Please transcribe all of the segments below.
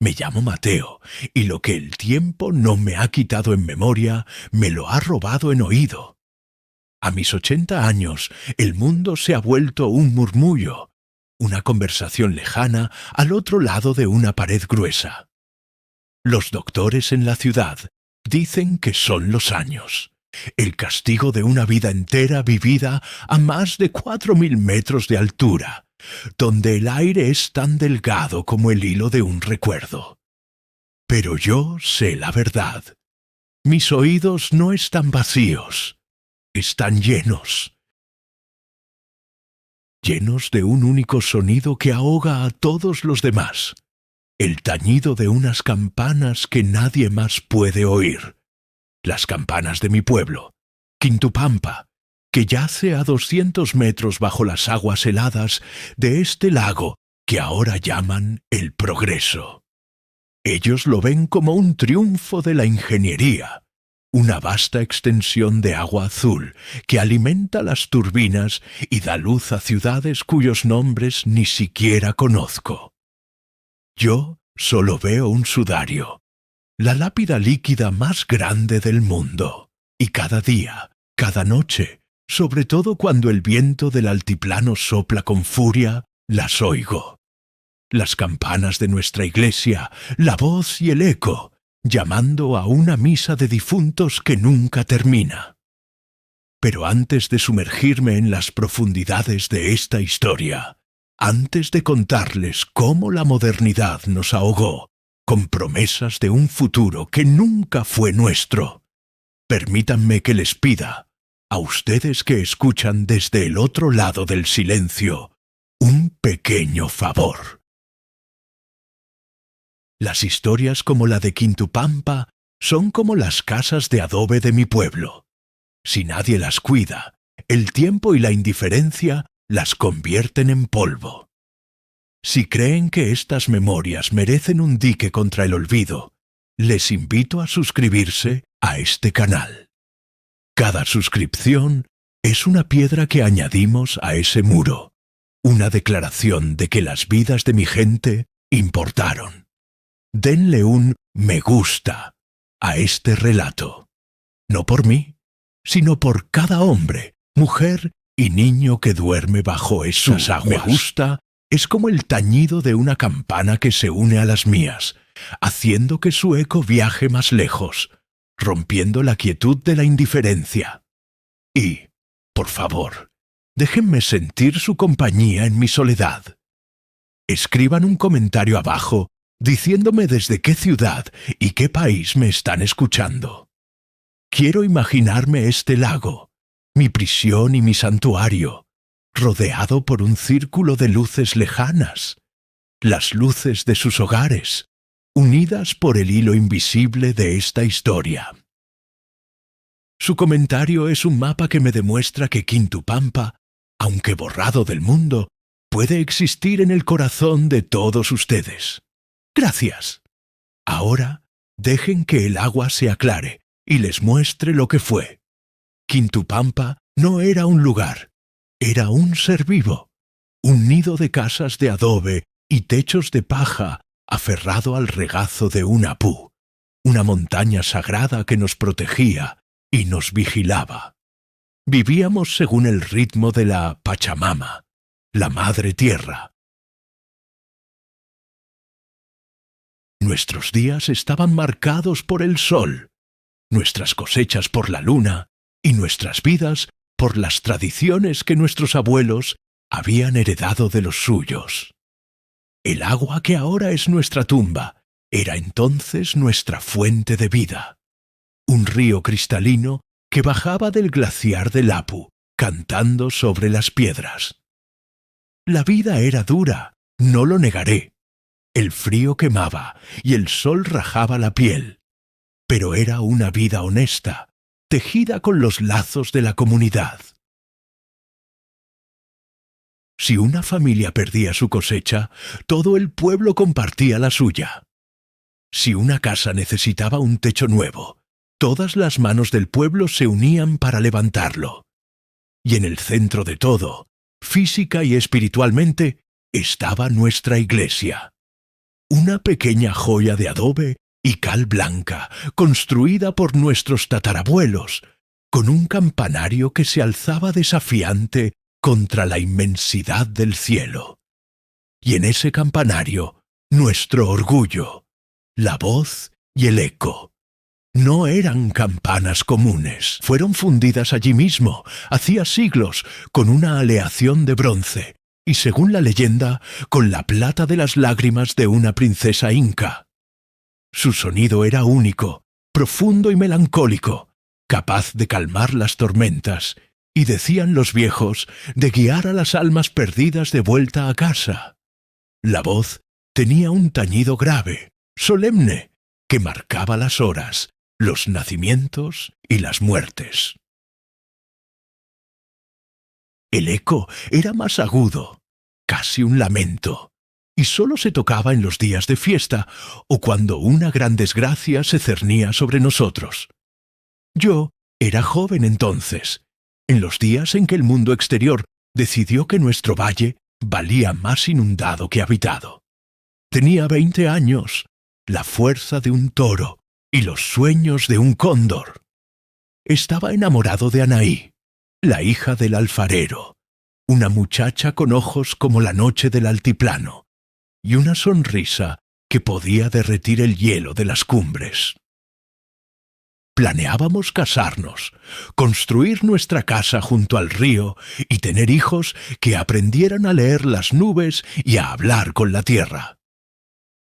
Me llamo Mateo, y lo que el tiempo no me ha quitado en memoria, me lo ha robado en oído. A mis 80 años, el mundo se ha vuelto un murmullo, una conversación lejana al otro lado de una pared gruesa. Los doctores en la ciudad dicen que son los años, el castigo de una vida entera vivida a más de 4.000 metros de altura, donde el aire es tan delgado como el hilo de un recuerdo. Pero yo sé la verdad. Mis oídos no están vacíos, están llenos. Llenos de un único sonido que ahoga a todos los demás. El tañido de unas campanas que nadie más puede oír. Las campanas de mi pueblo, Quintupampa, que yace a 200 metros bajo las aguas heladas de este lago que ahora llaman el Progreso. Ellos lo ven como un triunfo de la ingeniería, una vasta extensión de agua azul que alimenta las turbinas y da luz a ciudades cuyos nombres ni siquiera conozco. Yo solo veo un sudario, la lápida líquida más grande del mundo, y cada día, cada noche, sobre todo cuando el viento del altiplano sopla con furia, las oigo. Las campanas de nuestra iglesia, la voz y el eco, llamando a una misa de difuntos que nunca termina. Pero antes de sumergirme en las profundidades de esta historia, antes de contarles cómo la modernidad nos ahogó, con promesas de un futuro que nunca fue nuestro, permítanme que les pida, a ustedes que escuchan desde el otro lado del silencio, un pequeño favor. Las historias como la de Quintupampa son como las casas de adobe de mi pueblo. Si nadie las cuida, el tiempo y la indiferencia las convierten en polvo. Si creen que estas memorias merecen un dique contra el olvido, les invito a suscribirse a este canal. Cada suscripción es una piedra que añadimos a ese muro, una declaración de que las vidas de mi gente importaron. Denle un me gusta a este relato, no por mí, sino por cada hombre, mujer y niño que duerme bajo esas aguas. Me gusta es como el tañido de una campana que se une a las mías, haciendo que su eco viaje más lejos, rompiendo la quietud de la indiferencia. Y, por favor, déjenme sentir su compañía en mi soledad. Escriban un comentario abajo diciéndome desde qué ciudad y qué país me están escuchando. Quiero imaginarme este lago, mi prisión y mi santuario, rodeado por un círculo de luces lejanas, las luces de sus hogares, unidas por el hilo invisible de esta historia. Su comentario es un mapa que me demuestra que Quintupampa, aunque borrado del mundo, puede existir en el corazón de todos ustedes. Gracias. Ahora, dejen que el agua se aclare y les muestre lo que fue. Quintupampa no era un lugar, era un ser vivo, un nido de casas de adobe y techos de paja aferrado al regazo de un apú, una montaña sagrada que nos protegía y nos vigilaba. Vivíamos según el ritmo de la Pachamama, la Madre Tierra. Nuestros días estaban marcados por el sol, nuestras cosechas por la luna y nuestras vidas por las tradiciones que nuestros abuelos habían heredado de los suyos. El agua que ahora es nuestra tumba era entonces nuestra fuente de vida. Un río cristalino que bajaba del glaciar del Apu, cantando sobre las piedras. La vida era dura, no lo negaré. El frío quemaba y el sol rajaba la piel. Pero era una vida honesta, tejida con los lazos de la comunidad. Si una familia perdía su cosecha, todo el pueblo compartía la suya. Si una casa necesitaba un techo nuevo, todas las manos del pueblo se unían para levantarlo. Y en el centro de todo, física y espiritualmente, estaba nuestra iglesia. una pequeña joya de adobe y cal blanca, construida por nuestros tatarabuelos, con un campanario que se alzaba desafiante contra la inmensidad del cielo. Y en ese campanario, nuestro orgullo, la voz y el eco. No eran campanas comunes, fueron fundidas allí mismo, hacía siglos, con una aleación de bronce, y según la leyenda, con la plata de las lágrimas de una princesa inca. Su sonido era único, profundo y melancólico, capaz de calmar las tormentas, y decían los viejos, de guiar a las almas perdidas de vuelta a casa. La voz tenía un tañido grave, solemne, que marcaba las horas, los nacimientos y las muertes. El eco era más agudo, casi un lamento, y sólo se tocaba en los días de fiesta o cuando una gran desgracia se cernía sobre nosotros. Yo era joven entonces, en los días en que el mundo exterior decidió que nuestro valle valía más inundado que habitado. Tenía 20 años, la fuerza de un toro y los sueños de un cóndor. Estaba enamorado de Anaí, la hija del alfarero, una muchacha con ojos como la noche del altiplano, y una sonrisa que podía derretir el hielo de las cumbres. Planeábamos casarnos, construir nuestra casa junto al río y tener hijos que aprendieran a leer las nubes y a hablar con la tierra.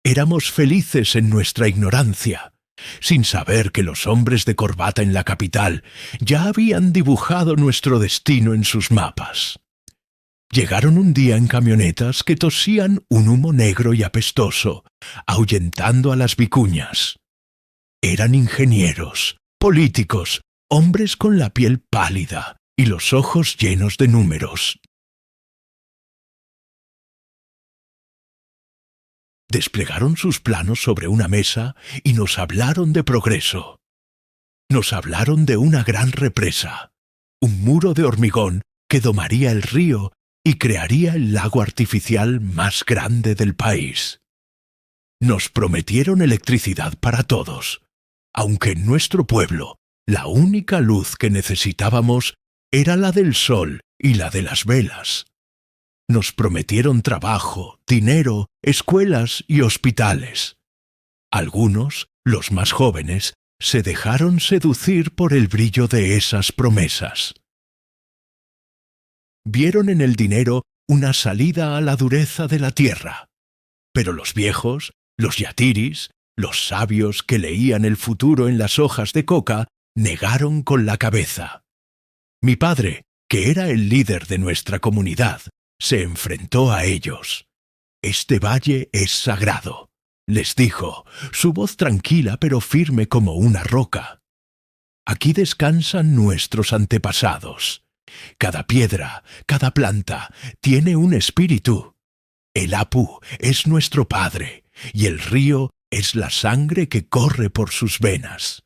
Éramos felices en nuestra ignorancia, sin saber que los hombres de corbata en la capital ya habían dibujado nuestro destino en sus mapas. Llegaron un día en camionetas que tosían un humo negro y apestoso, ahuyentando a las vicuñas. Eran ingenieros, políticos, hombres con la piel pálida y los ojos llenos de números. Desplegaron sus planos sobre una mesa y nos hablaron de progreso. Nos hablaron de una gran represa, un muro de hormigón que domaría el río y crearía el lago artificial más grande del país. Nos prometieron electricidad para todos, aunque en nuestro pueblo la única luz que necesitábamos era la del sol y la de las velas. Nos prometieron trabajo, dinero, escuelas y hospitales. Algunos, los más jóvenes, se dejaron seducir por el brillo de esas promesas. Vieron en el dinero una salida a la dureza de la tierra. Pero los viejos, los yatiris, los sabios que leían el futuro en las hojas de coca, negaron con la cabeza. Mi padre, que era el líder de nuestra comunidad, se enfrentó a ellos. «Este valle es sagrado», les dijo, su voz tranquila pero firme como una roca. «Aquí descansan nuestros antepasados. Cada piedra, cada planta, tiene un espíritu. El Apu es nuestro padre, y el río es la sangre que corre por sus venas.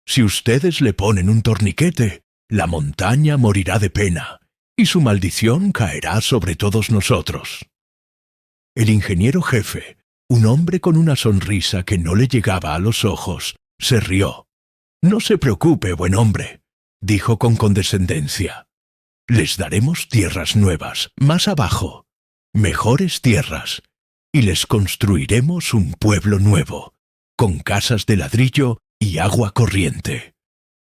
Si ustedes le ponen un torniquete, la montaña morirá de pena, y su maldición caerá sobre todos nosotros». El ingeniero jefe, un hombre con una sonrisa que no le llegaba a los ojos, se rió. «No se preocupe, buen hombre», dijo con condescendencia. «Les daremos tierras nuevas, más abajo, mejores tierras, y les construiremos un pueblo nuevo, con casas de ladrillo y agua corriente.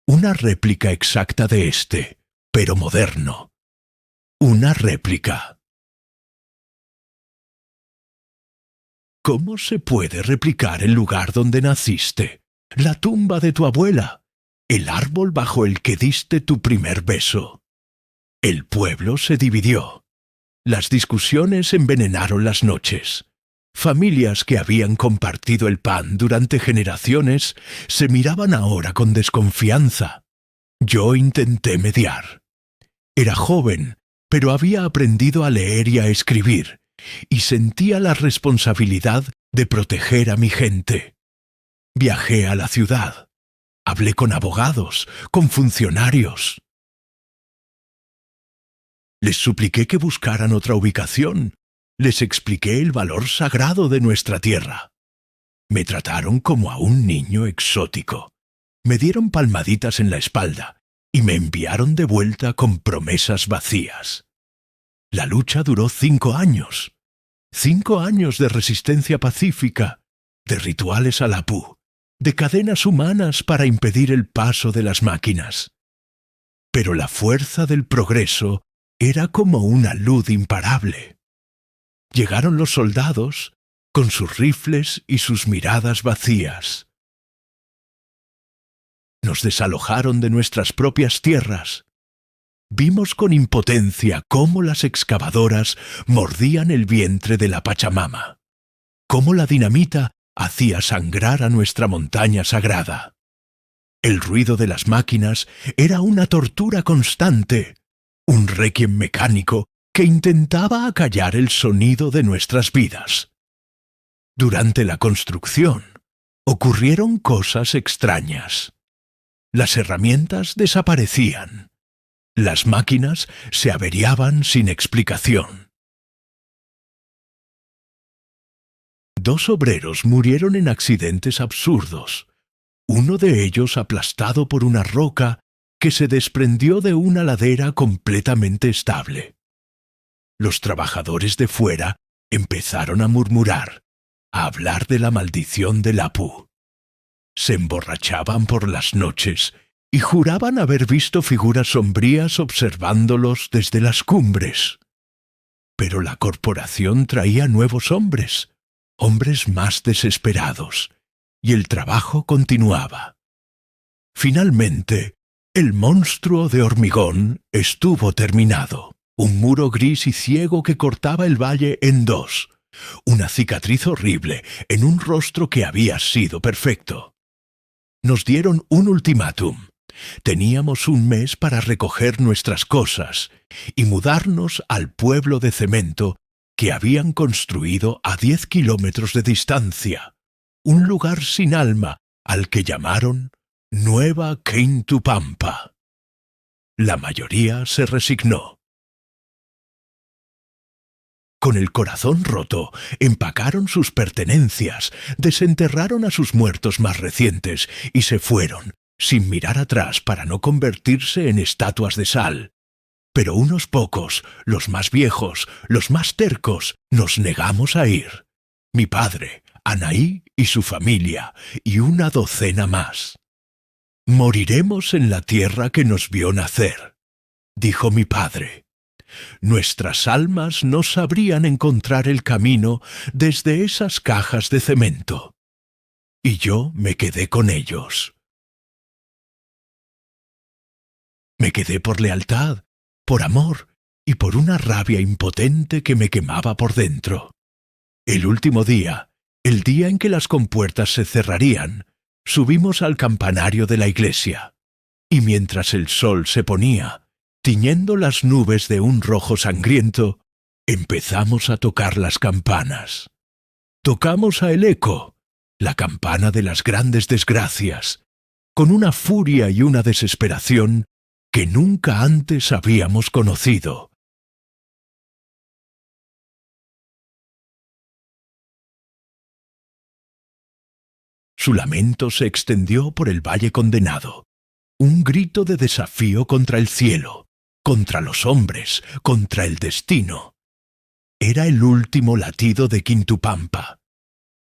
Una réplica exacta de este, pero moderno. Una réplica». ¿Cómo se puede replicar el lugar donde naciste, la tumba de tu abuela, el árbol bajo el que diste tu primer beso? El pueblo se dividió. Las discusiones envenenaron las noches. Familias que habían compartido el pan durante generaciones se miraban ahora con desconfianza. Yo intenté mediar. Era joven, pero había aprendido a leer y a escribir, y sentía la responsabilidad de proteger a mi gente. Viajé a la ciudad. Hablé con abogados, con funcionarios. Les supliqué que buscaran otra ubicación. Les expliqué el valor sagrado de nuestra tierra. Me trataron como a un niño exótico. Me dieron palmaditas en la espalda y me enviaron de vuelta con promesas vacías. La lucha duró 5 años. 5 años de resistencia pacífica, de rituales al Apu, de cadenas humanas para impedir el paso de las máquinas. Pero la fuerza del progreso era como una luz imparable. Llegaron los soldados, con sus rifles y sus miradas vacías. Nos desalojaron de nuestras propias tierras. Vimos con impotencia cómo las excavadoras mordían el vientre de la Pachamama, cómo la dinamita hacía sangrar a nuestra montaña sagrada. El ruido de las máquinas era una tortura constante, un requiem mecánico que intentaba acallar el sonido de nuestras vidas. Durante la construcción, ocurrieron cosas extrañas. Las herramientas desaparecían. Las máquinas se averiaban sin explicación. 2 obreros murieron en accidentes absurdos, uno de ellos aplastado por una roca que se desprendió de una ladera completamente estable. Los trabajadores de fuera empezaron a murmurar, a hablar de la maldición del Apu. Se emborrachaban por las noches y juraban haber visto figuras sombrías observándolos desde las cumbres. Pero la corporación traía nuevos hombres, hombres más desesperados, y el trabajo continuaba. Finalmente, el monstruo de hormigón estuvo terminado. Un muro gris y ciego que cortaba el valle en 2. Una cicatriz horrible en un rostro que había sido perfecto. Nos dieron un ultimátum. Teníamos un mes para recoger nuestras cosas y mudarnos al pueblo de cemento que habían construido a 10 kilómetros de distancia, un lugar sin alma al que llamaron Nueva Quintupampa. La mayoría se resignó. Con el corazón roto, empacaron sus pertenencias, desenterraron a sus muertos más recientes y se fueron, sin mirar atrás para no convertirse en estatuas de sal. Pero unos pocos, los más viejos, los más tercos, nos negamos a ir. Mi padre, Anaí y su familia, y una docena más. Moriremos en la tierra que nos vio nacer, dijo mi padre. Nuestras almas no sabrían encontrar el camino desde esas cajas de cemento. Y yo me quedé con ellos. Me quedé por lealtad, por amor y por una rabia impotente que me quemaba por dentro. El último día, el día en que las compuertas se cerrarían, subimos al campanario de la iglesia, y mientras el sol se ponía, tiñendo las nubes de un rojo sangriento, empezamos a tocar las campanas. Tocamos a el eco, la campana de las grandes desgracias, con una furia y una desesperación que nunca antes habíamos conocido. Su lamento se extendió por el valle condenado, un grito de desafío contra el cielo, contra los hombres, contra el destino. Era el último latido de Quintupampa,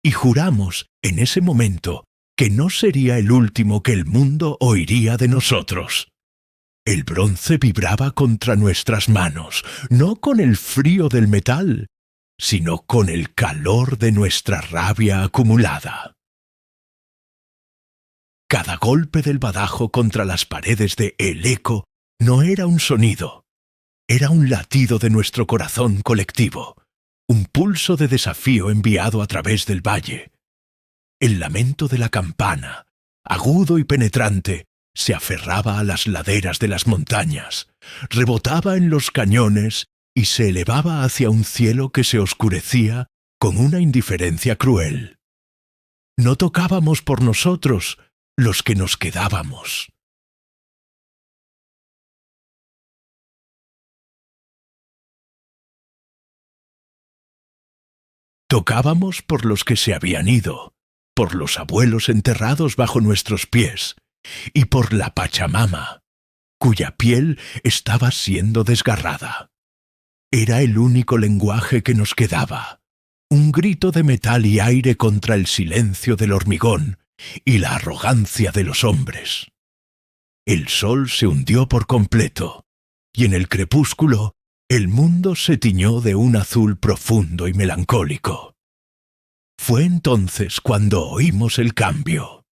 y juramos en ese momento que no sería el último que el mundo oiría de nosotros. El bronce vibraba contra nuestras manos, no con el frío del metal, sino con el calor de nuestra rabia acumulada. Cada golpe del badajo contra las paredes de El Eco no era un sonido, era un latido de nuestro corazón colectivo, un pulso de desafío enviado a través del valle. El lamento de la campana, agudo y penetrante, se aferraba a las laderas de las montañas, rebotaba en los cañones y se elevaba hacia un cielo que se oscurecía con una indiferencia cruel. No tocábamos por nosotros, los que nos quedábamos. Tocábamos por los que se habían ido, por los abuelos enterrados bajo nuestros pies, y por la Pachamama, cuya piel estaba siendo desgarrada. Era el único lenguaje que nos quedaba, un grito de metal y aire contra el silencio del hormigón y la arrogancia de los hombres. El sol se hundió por completo, y en el crepúsculo el mundo se tiñó de un azul profundo y melancólico. Fue entonces cuando oímos el cambio.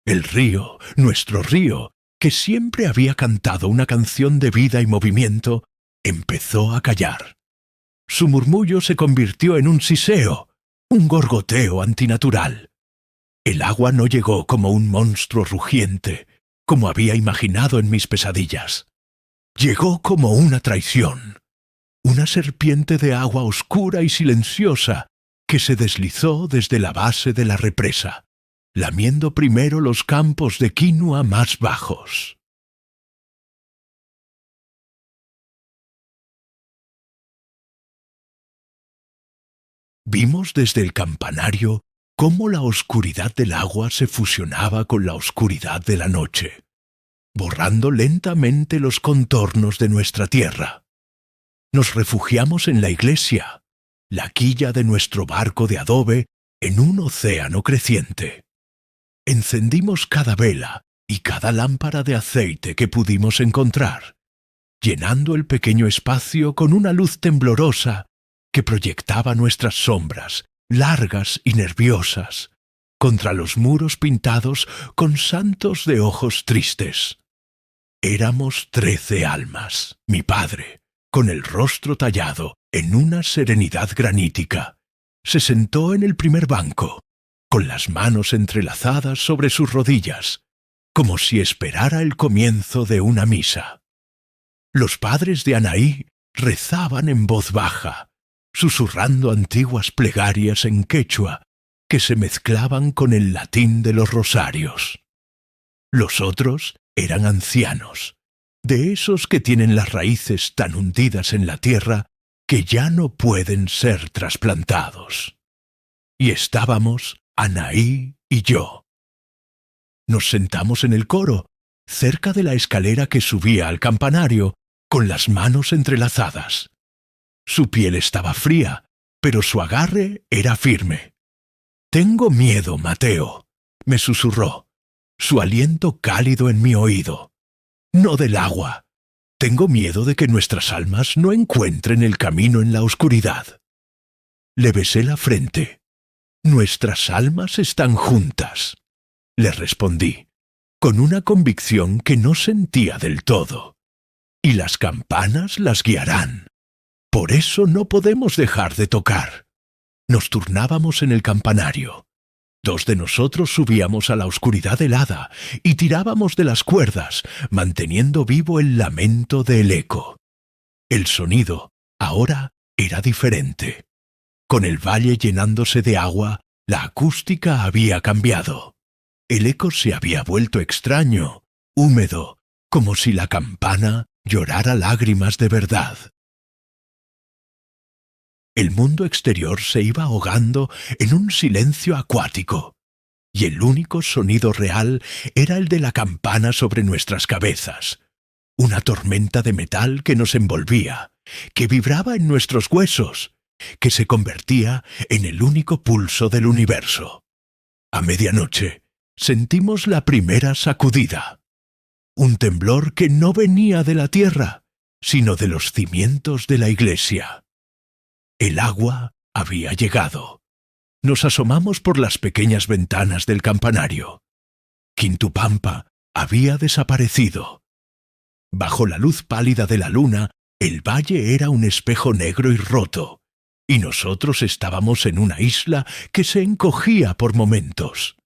El río, nuestro río, que siempre había cantado una canción de vida y movimiento, empezó a callar. Su murmullo se convirtió en un siseo, un gorgoteo antinatural. El agua no llegó como un monstruo rugiente, como había imaginado en mis pesadillas. Llegó como una traición, una serpiente de agua oscura y silenciosa que se deslizó desde la base de la represa, lamiendo primero los campos de quinua más bajos. Vimos desde el campanario cómo la oscuridad del agua se fusionaba con la oscuridad de la noche, borrando lentamente los contornos de nuestra tierra. Nos refugiamos en la iglesia, la quilla de nuestro barco de adobe en un océano creciente. Encendimos cada vela y cada lámpara de aceite que pudimos encontrar, llenando el pequeño espacio con una luz temblorosa que proyectaba nuestras sombras, largas y nerviosas, contra los muros pintados con santos de ojos tristes. Éramos 13 almas, mi padre, con el rostro tallado en una serenidad granítica. Se sentó en el primer banco, con las manos entrelazadas sobre sus rodillas, como si esperara el comienzo de una misa. Los padres de Anaí rezaban en voz baja, susurrando antiguas plegarias en quechua que se mezclaban con el latín de los rosarios. Los otros eran ancianos, de esos que tienen las raíces tan hundidas en la tierra que ya no pueden ser trasplantados. Y estábamos Anaí y yo. Nos sentamos en el coro, cerca de la escalera que subía al campanario, con las manos entrelazadas. Su piel estaba fría, pero su agarre era firme. «Tengo miedo, Mateo», me susurró, su aliento cálido en mi oído. «No del agua. Tengo miedo de que nuestras almas no encuentren el camino en la oscuridad». Le besé la frente. «Nuestras almas están juntas», le respondí, con una convicción que no sentía del todo. «Y las campanas las guiarán. Por eso no podemos dejar de tocar». Nos turnábamos en el campanario. 2 de nosotros subíamos a la oscuridad helada y tirábamos de las cuerdas, manteniendo vivo el lamento del eco. El sonido, ahora, era diferente. Con el valle llenándose de agua, la acústica había cambiado. El eco se había vuelto extraño, húmedo, como si la campana llorara lágrimas de verdad. El mundo exterior se iba ahogando en un silencio acuático, y el único sonido real era el de la campana sobre nuestras cabezas, una tormenta de metal que nos envolvía, que vibraba en nuestros huesos, que se convertía en el único pulso del universo. A medianoche sentimos la primera sacudida, un temblor que no venía de la tierra, sino de los cimientos de la iglesia. El agua había llegado. Nos asomamos por las pequeñas ventanas del campanario. Quintupampa había desaparecido. Bajo la luz pálida de la luna, el valle era un espejo negro y roto, y nosotros estábamos en una isla que se encogía por momentos.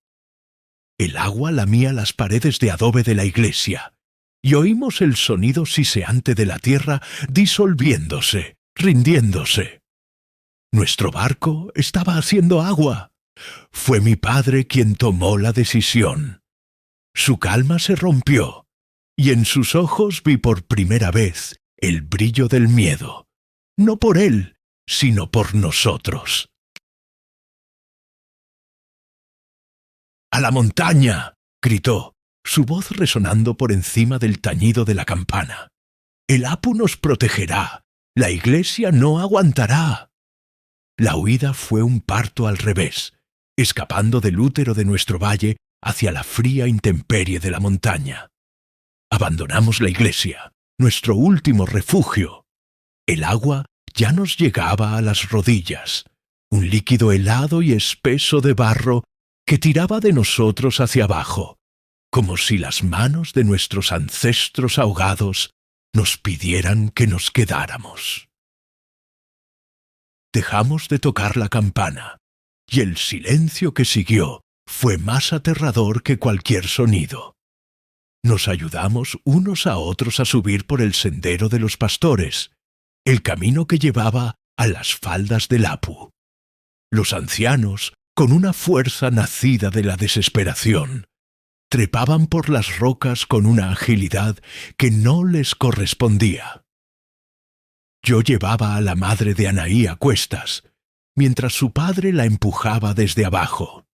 El agua lamía las paredes de adobe de la iglesia, y oímos el sonido siseante de la tierra disolviéndose, rindiéndose. Nuestro barco estaba haciendo agua. Fue mi padre quien tomó la decisión. Su calma se rompió, y en sus ojos vi por primera vez el brillo del miedo, no por él, sino por nosotros. ¡A la montaña!, gritó, su voz resonando por encima del tañido de la campana. «El Apu nos protegerá. La iglesia no aguantará». La huida fue un parto al revés, escapando del útero de nuestro valle hacia la fría intemperie de la montaña. Abandonamos la iglesia, nuestro último refugio. El agua ya nos llegaba a las rodillas, un líquido helado y espeso de barro que tiraba de nosotros hacia abajo, como si las manos de nuestros ancestros ahogados nos pidieran que nos quedáramos. Dejamos de tocar la campana, y el silencio que siguió fue más aterrador que cualquier sonido. Nos ayudamos unos a otros a subir por el sendero de los pastores, el camino que llevaba a las faldas del Apu. Los ancianos, con una fuerza nacida de la desesperación, trepaban por las rocas con una agilidad que no les correspondía. Yo llevaba a la madre de Anaí a cuestas, mientras su padre la empujaba desde abajo.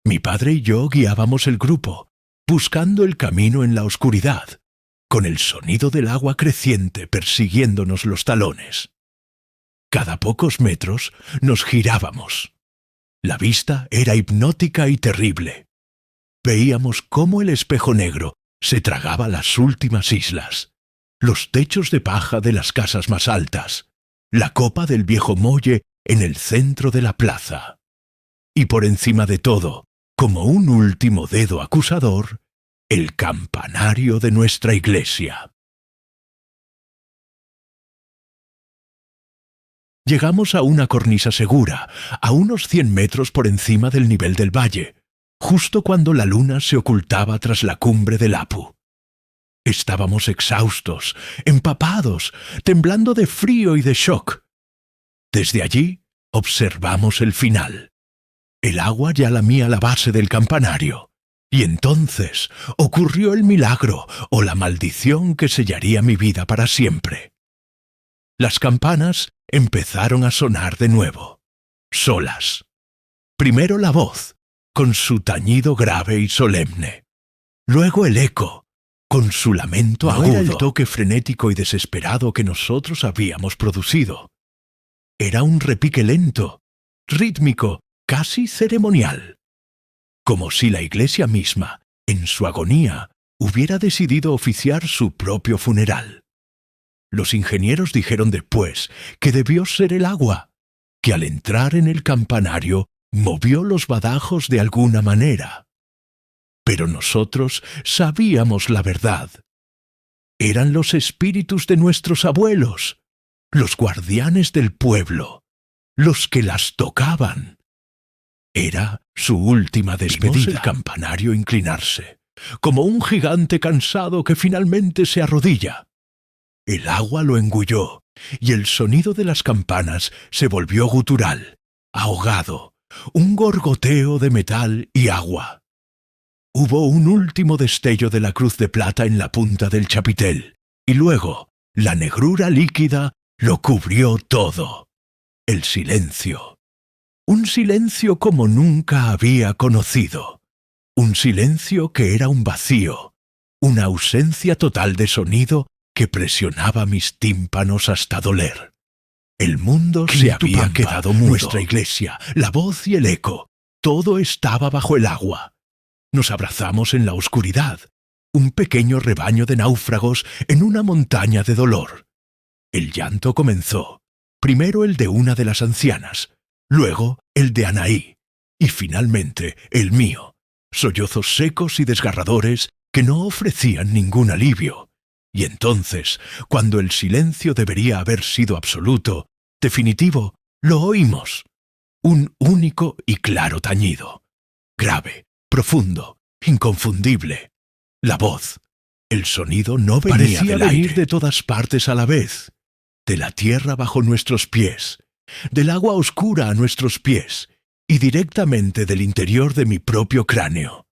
Mi padre y yo guiábamos el grupo, buscando el camino en la oscuridad, con el sonido del agua creciente persiguiéndonos los talones. Cada pocos metros nos girábamos. La vista era hipnótica y terrible. Veíamos cómo el espejo negro se tragaba las últimas islas, los techos de paja de las casas más altas, la copa del viejo muelle en el centro de la plaza. Y por encima de todo, como un último dedo acusador, el campanario de nuestra iglesia. Llegamos a una cornisa segura, a unos 100 metros por encima del nivel del valle, justo cuando la luna se ocultaba tras la cumbre del Apu. Estábamos exhaustos, empapados, temblando de frío y de shock. Desde allí observamos el final. El agua ya lamía la base del campanario, y entonces ocurrió el milagro o la maldición que sellaría mi vida para siempre. Las campanas empezaron a sonar de nuevo, solas. Primero la voz, con su tañido grave y solemne. Luego el eco, con su lamento agudo. No era el toque frenético y desesperado que nosotros habíamos producido. Era un repique lento, rítmico, casi ceremonial. Como si la iglesia misma, en su agonía, hubiera decidido oficiar su propio funeral. Los ingenieros dijeron después que debió ser el agua, que al entrar en el campanario movió los badajos de alguna manera. Pero nosotros sabíamos la verdad. Eran los espíritus de nuestros abuelos, los guardianes del pueblo, los que las tocaban. Era su última despedida. Vimos el campanario inclinarse, como un gigante cansado que finalmente se arrodilla. El agua lo engulló, y el sonido de las campanas se volvió gutural, ahogado, un gorgoteo de metal y agua. Hubo un último destello de la cruz de plata en la punta del chapitel, y luego la negrura líquida lo cubrió todo. El silencio. Un silencio como nunca había conocido. Un silencio que era un vacío, una ausencia total de sonido que presionaba mis tímpanos hasta doler. El mundo se había quedado mudo. Nuestra iglesia, la voz y el eco, todo estaba bajo el agua. Nos abrazamos en la oscuridad, un pequeño rebaño de náufragos en una montaña de dolor. El llanto comenzó, primero el de una de las ancianas, luego el de Anaí, y finalmente el mío, sollozos secos y desgarradores que no ofrecían ningún alivio. Y entonces, cuando el silencio debería haber sido absoluto, definitivo, lo oímos. Un único y claro tañido. Grave, profundo, inconfundible. La voz. El sonido no venía del aire. Parecía venir de todas partes a la vez. De la tierra bajo nuestros pies, del agua oscura a nuestros pies, y directamente del interior de mi propio cráneo.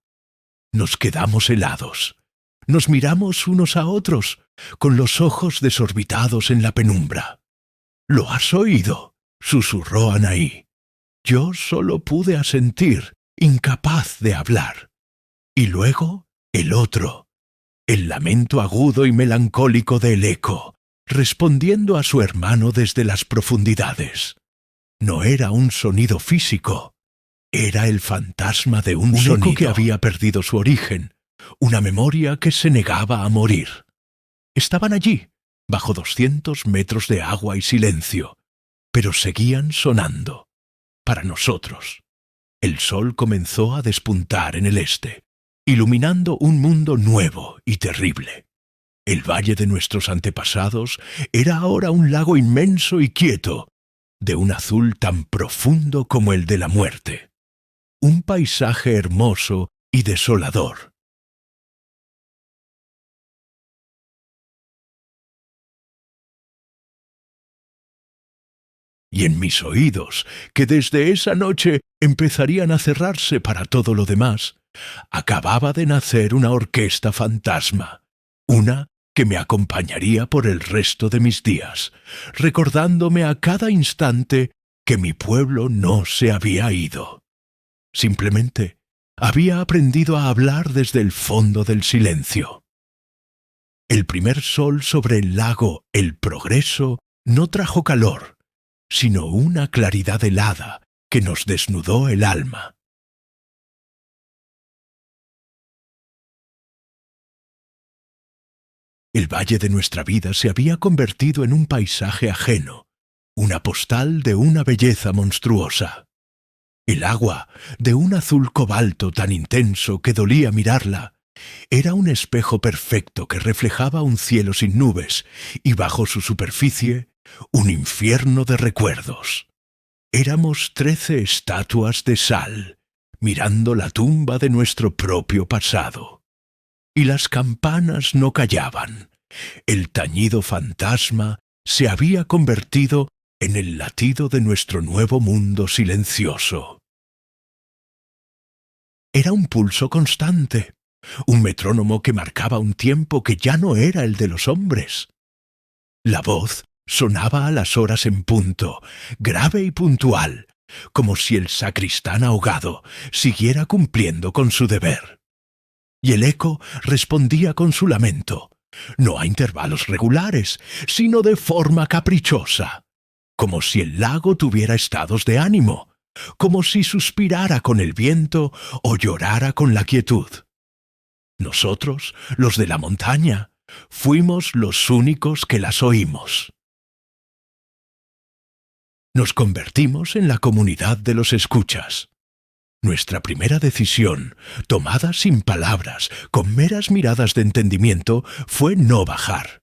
Nos quedamos helados. Nos miramos unos a otros, con los ojos desorbitados en la penumbra. —¿Lo has oído? —susurró Anaí. Yo solo pude asentir, incapaz de hablar. Y luego el otro, el lamento agudo y melancólico del eco, respondiendo a su hermano desde las profundidades. No era un sonido físico, era el fantasma de un sonido. Eco que había perdido su origen, una memoria que se negaba a morir. Estaban allí, bajo 200 metros de agua y silencio, pero seguían sonando. Para nosotros. El sol comenzó a despuntar en el este, iluminando un mundo nuevo y terrible. El valle de nuestros antepasados era ahora un lago inmenso y quieto, de un azul tan profundo como el de la muerte. Un paisaje hermoso y desolador. Y en mis oídos, que desde esa noche empezarían a cerrarse para todo lo demás, acababa de nacer una orquesta fantasma, una que me acompañaría por el resto de mis días, recordándome a cada instante que mi pueblo no se había ido. Simplemente había aprendido a hablar desde el fondo del silencio. El primer sol sobre el lago El Progreso no trajo calor, sino una claridad helada que nos desnudó el alma. El valle de nuestra vida se había convertido en un paisaje ajeno, una postal de una belleza monstruosa. El agua, de un azul cobalto tan intenso que dolía mirarla, era un espejo perfecto que reflejaba un cielo sin nubes y bajo su superficie un infierno de recuerdos. Éramos 13 estatuas de sal, mirando la tumba de nuestro propio pasado. Y las campanas no callaban. El tañido fantasma se había convertido en el latido de nuestro nuevo mundo silencioso. Era un pulso constante, un metrónomo que marcaba un tiempo que ya no era el de los hombres. La voz sonaba a las horas en punto, grave y puntual, como si el sacristán ahogado siguiera cumpliendo con su deber. Y el eco respondía con su lamento, no a intervalos regulares, sino de forma caprichosa, como si el lago tuviera estados de ánimo, como si suspirara con el viento o llorara con la quietud. Nosotros, los de la montaña, fuimos los únicos que las oímos. Nos convertimos en la comunidad de los escuchas. Nuestra primera decisión, tomada sin palabras, con meras miradas de entendimiento, fue no bajar.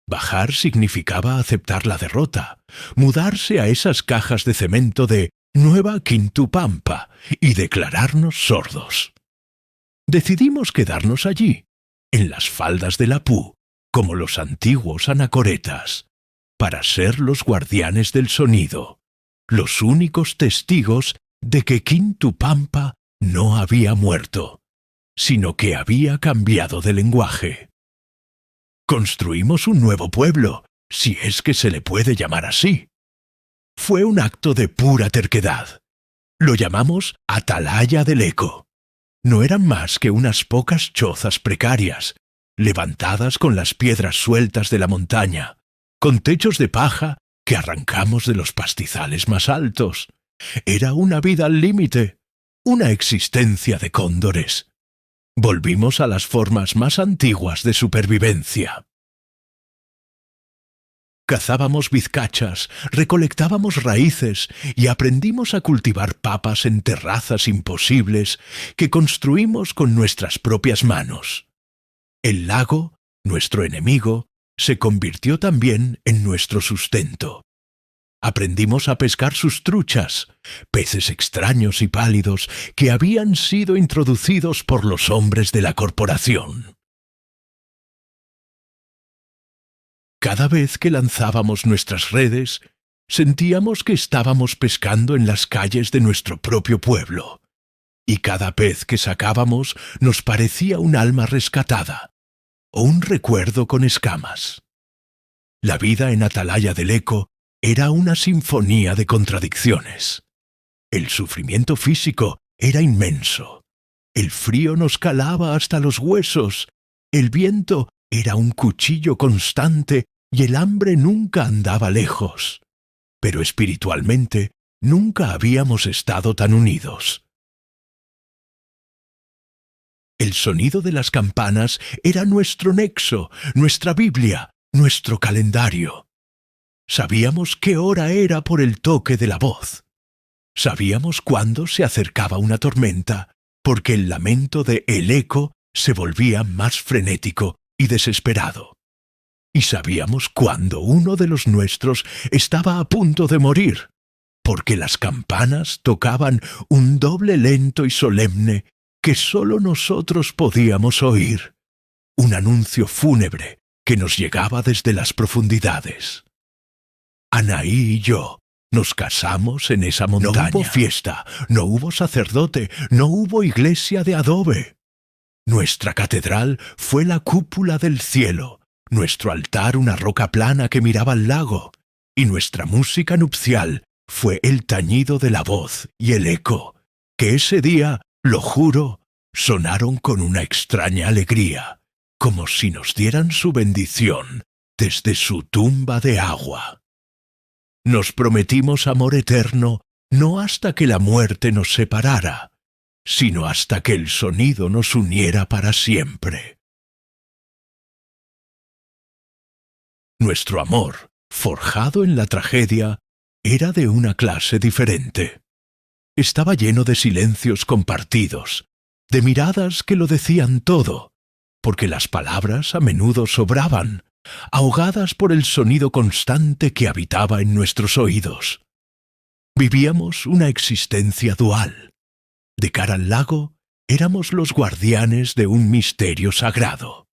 Bajar significaba aceptar la derrota, mudarse a esas cajas de cemento de Nueva Quintupampa y declararnos sordos. Decidimos quedarnos allí, en las faldas del Apú, como los antiguos anacoretas, para ser los guardianes del sonido, los únicos testigos de que Quintupampa no había muerto, sino que había cambiado de lenguaje. Construimos un nuevo pueblo, si es que se le puede llamar así. Fue un acto de pura terquedad. Lo llamamos Atalaya del Eco. No eran más que unas pocas chozas precarias, levantadas con las piedras sueltas de la montaña, con techos de paja que arrancamos de los pastizales más altos. Era una vida al límite, una existencia de cóndores. Volvimos a las formas más antiguas de supervivencia. Cazábamos vizcachas, recolectábamos raíces y aprendimos a cultivar papas en terrazas imposibles que construimos con nuestras propias manos. El lago, nuestro enemigo, se convirtió también en nuestro sustento. Aprendimos a pescar sus truchas, peces extraños y pálidos que habían sido introducidos por los hombres de la corporación. Cada vez que lanzábamos nuestras redes, sentíamos que estábamos pescando en las calles de nuestro propio pueblo. y cada pez que sacábamos nos parecía un alma rescatada, o un recuerdo con escamas. La vida en Atalaya del Eco era una sinfonía de contradicciones. El sufrimiento físico era inmenso. El frío nos calaba hasta los huesos. El viento era un cuchillo constante y el hambre nunca andaba lejos. Pero espiritualmente nunca habíamos estado tan unidos. El sonido de las campanas era nuestro nexo, nuestra Biblia, nuestro calendario. Sabíamos qué hora era por el toque de la voz. Sabíamos cuándo se acercaba una tormenta, porque el lamento de el eco se volvía más frenético y desesperado. Y sabíamos cuándo uno de los nuestros estaba a punto de morir, porque las campanas tocaban un doble lento y solemne que sólo nosotros podíamos oír, un anuncio fúnebre que nos llegaba desde las profundidades. Anaí y yo nos casamos en esa montaña. No hubo fiesta, no hubo sacerdote, no hubo iglesia de adobe. Nuestra catedral fue la cúpula del cielo, nuestro altar una roca plana que miraba al lago, y nuestra música nupcial fue el tañido de la voz y el eco, que ese día, lo juro, sonaron con una extraña alegría, como si nos dieran su bendición desde su tumba de agua. Nos prometimos amor eterno no hasta que la muerte nos separara, sino hasta que el sonido nos uniera para siempre. Nuestro amor, forjado en la tragedia, era de una clase diferente. Estaba lleno de silencios compartidos, de miradas que lo decían todo, porque las palabras a menudo sobraban, ahogadas por el sonido constante que habitaba en nuestros oídos. Vivíamos una existencia dual. De cara al lago, éramos los guardianes de un misterio sagrado.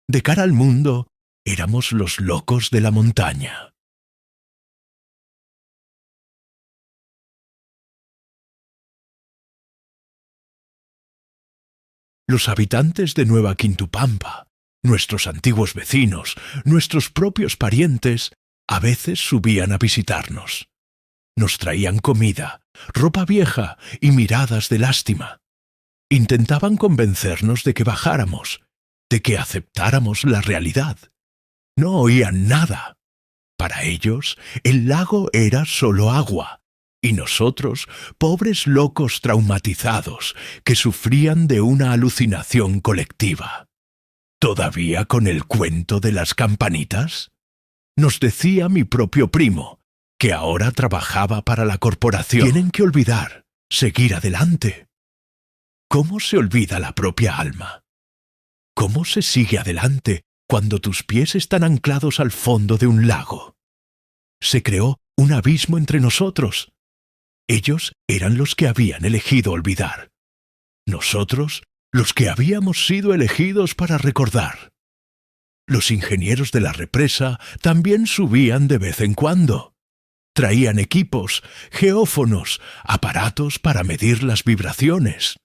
De cara al mundo, éramos los locos de la montaña. Los habitantes de Nueva Quintupampa, nuestros antiguos vecinos, nuestros propios parientes, a veces subían a visitarnos. Nos traían comida, ropa vieja y miradas de lástima. Intentaban convencernos de que bajáramos, de que aceptáramos la realidad. No oían nada. Para ellos, el lago era solo agua, y nosotros, pobres locos traumatizados, que sufrían de una alucinación colectiva. ¿Todavía con el cuento de las campanitas? Nos decía mi propio primo, que ahora trabajaba para la corporación. Tienen que olvidar, seguir adelante. ¿Cómo se olvida la propia alma? ¿Cómo se sigue adelante cuando tus pies están anclados al fondo de un lago? Se creó un abismo entre nosotros. Ellos eran los que habían elegido olvidar. Nosotros, los que habíamos sido elegidos para recordar. Los ingenieros de la represa también subían de vez en cuando. Traían equipos, geófonos, aparatos para medir las vibraciones.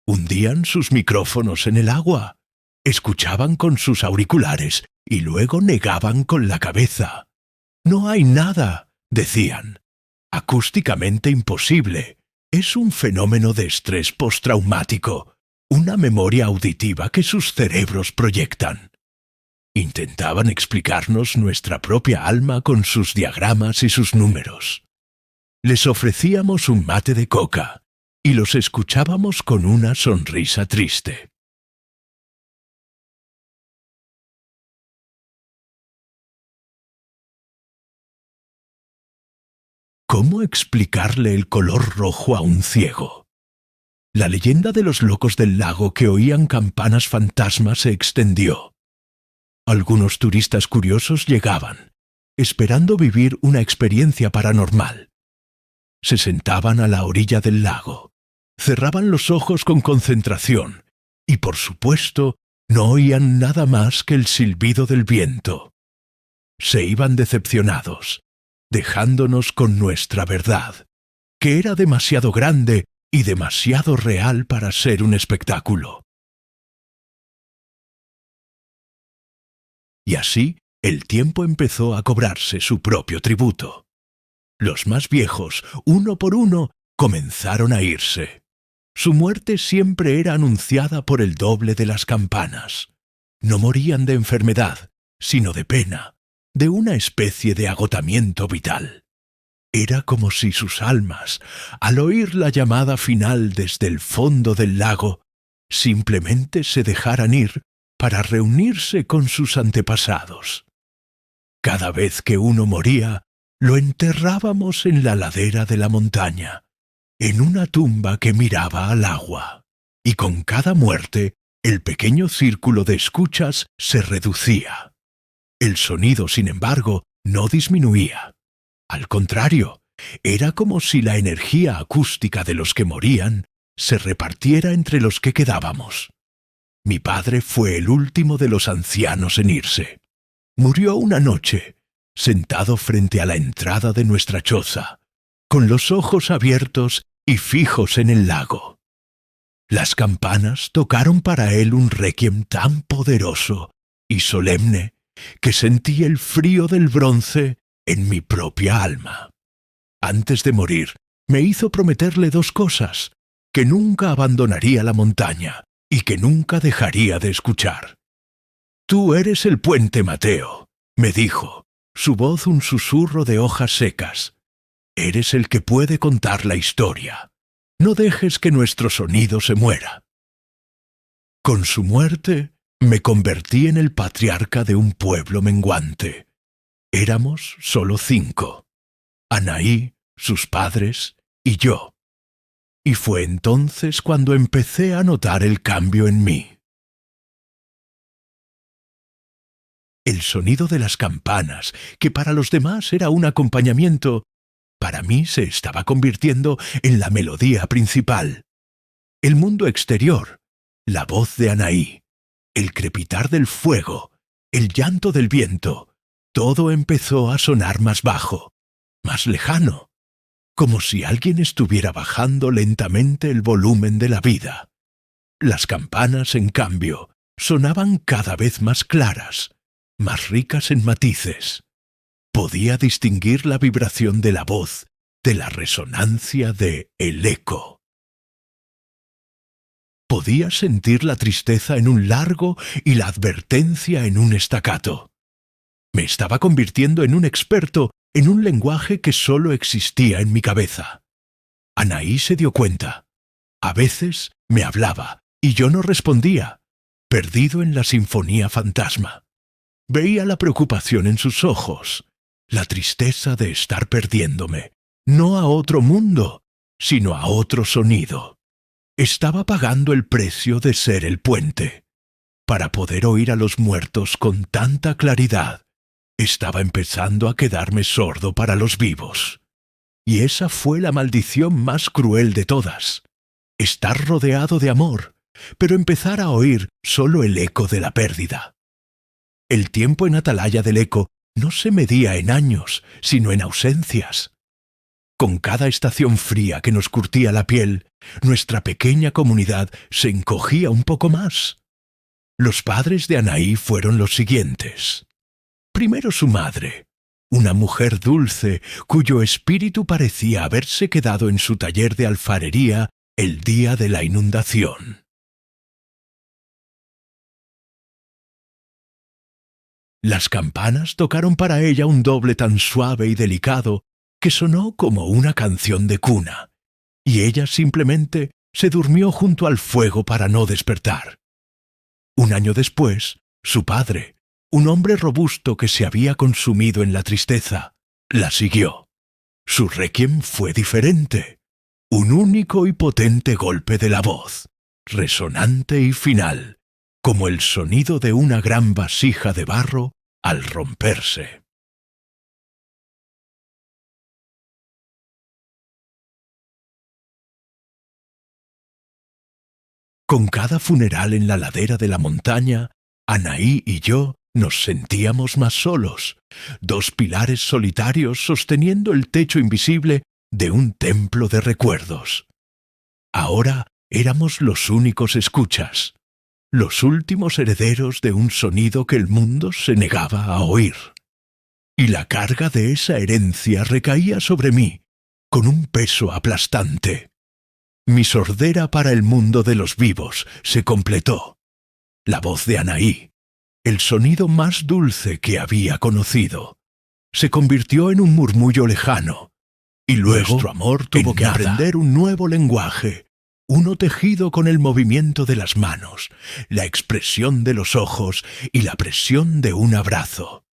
Hundían sus micrófonos en el agua, escuchaban con sus auriculares y luego negaban con la cabeza. No hay nada, decían. Acústicamente imposible. Es un fenómeno de estrés postraumático, una memoria auditiva que sus cerebros proyectan. Intentaban explicarnos nuestra propia alma con sus diagramas y sus números. Les ofrecíamos un mate de coca y los escuchábamos con una sonrisa triste. ¿Cómo explicarle el color rojo a un ciego? La leyenda de los locos del lago que oían campanas fantasmas se extendió. Algunos turistas curiosos llegaban, esperando vivir una experiencia paranormal. Se sentaban a la orilla del lago, cerraban los ojos con concentración y, por supuesto, no oían nada más que el silbido del viento. se iban decepcionados, dejándonos con nuestra verdad, que era demasiado grande y demasiado real para ser un espectáculo. Y así, el tiempo empezó a cobrarse su propio tributo. Los más viejos, uno por uno, comenzaron a irse. Su muerte siempre era anunciada por el doble de las campanas. No morían de enfermedad, sino de pena, de una especie de agotamiento vital. Era como si sus almas, al oír la llamada final desde el fondo del lago, simplemente se dejaran ir para reunirse con sus antepasados. Cada vez que uno moría, lo enterrábamos en la ladera de la montaña, en una tumba que miraba al agua, y con cada muerte el pequeño círculo de escuchas se reducía. El sonido, sin embargo, no disminuía. Al contrario, era como si la energía acústica de los que morían se repartiera entre los que quedábamos. Mi padre fue el último de los ancianos en irse. Murió una noche, sentado frente a la entrada de nuestra choza, con los ojos abiertos y fijos en el lago. Las campanas tocaron para él un requiem tan poderoso y solemne que sentí el frío del bronce en mi propia alma. Antes de morir, me hizo prometerle dos cosas: que nunca abandonaría la montaña y que nunca dejaría de escuchar. «Tú eres el puente, Mateo», me dijo, su voz un susurro de hojas secas. «Eres el que puede contar la historia. No dejes que nuestro sonido se muera». Con su muerte, me convertí en el patriarca de un pueblo menguante. Éramos solo 5: Anaí, sus padres y yo. Y fue entonces cuando empecé a notar el cambio en mí. El sonido de las campanas, que para los demás era un acompañamiento, para mí se estaba convirtiendo en la melodía principal. El mundo exterior, la voz de Anaí, el crepitar del fuego, el llanto del viento, todo empezó a sonar más bajo, más lejano, como si alguien estuviera bajando lentamente el volumen de la vida. Las campanas, en cambio, sonaban cada vez más claras, más ricas en matices. Podía distinguir la vibración de la voz, de la resonancia de el eco. Podía sentir la tristeza en un largo y la advertencia en un staccato. Me estaba convirtiendo en un experto en un lenguaje que solo existía en mi cabeza. Anaí se dio cuenta. A veces me hablaba y yo no respondía, perdido en la sinfonía fantasma. Veía la preocupación en sus ojos, la tristeza de estar perdiéndome, no a otro mundo, sino a otro sonido. Estaba pagando el precio de ser el puente. Para poder oír a los muertos con tanta claridad, estaba empezando a quedarme sordo para los vivos. Y esa fue la maldición más cruel de todas: estar rodeado de amor, pero empezar a oír solo el eco de la pérdida. El tiempo en atalaya del eco no se medía en años, sino en ausencias. Con cada estación fría que nos curtía la piel, nuestra pequeña comunidad se encogía un poco más. Los padres de Anaí fueron los siguientes. Primero su madre, una mujer dulce cuyo espíritu parecía haberse quedado en su taller de alfarería el día de la inundación. Las campanas tocaron para ella un doble tan suave y delicado que sonó como una canción de cuna, y ella simplemente se durmió junto al fuego para no despertar. Un año después, su padre, un hombre robusto que se había consumido en la tristeza, la siguió. Su requiem fue diferente, un único y potente golpe de la voz, resonante y final, como el sonido de una gran vasija de barro al romperse. Con cada funeral en la ladera de la montaña, Anaí y yo Nos sentíamos más solos, dos pilares solitarios sosteniendo el techo invisible de un templo de recuerdos. Ahora éramos los únicos escuchas, los últimos herederos de un sonido que el mundo se negaba a oír. Y la carga de esa herencia recaía sobre mí, con un peso aplastante. Mi sordera para el mundo de los vivos se completó. La voz de Anaí, el sonido más dulce que había conocido, se convirtió en un murmullo lejano, y luego nuestro amor tuvo que aprender un nuevo lenguaje, uno tejido con el movimiento de las manos, la expresión de los ojos y la presión de un abrazo.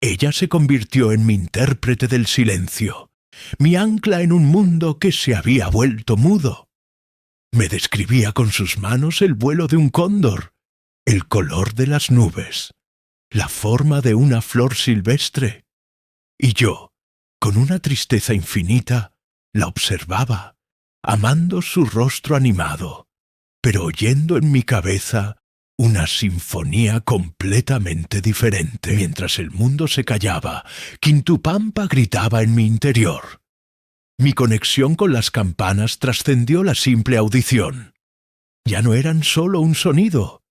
Ella se convirtió en mi intérprete del silencio, mi ancla en un mundo que se había vuelto mudo. Me describía con sus manos el vuelo de un cóndor, el color de las nubes, la forma de una flor silvestre. Y yo, con una tristeza infinita, la observaba, amando su rostro animado, pero oyendo en mi cabeza una sinfonía completamente diferente. Mientras el mundo se callaba, Quintupampa gritaba en mi interior. Mi conexión con las campanas trascendió la simple audición. Ya no eran solo un sonido,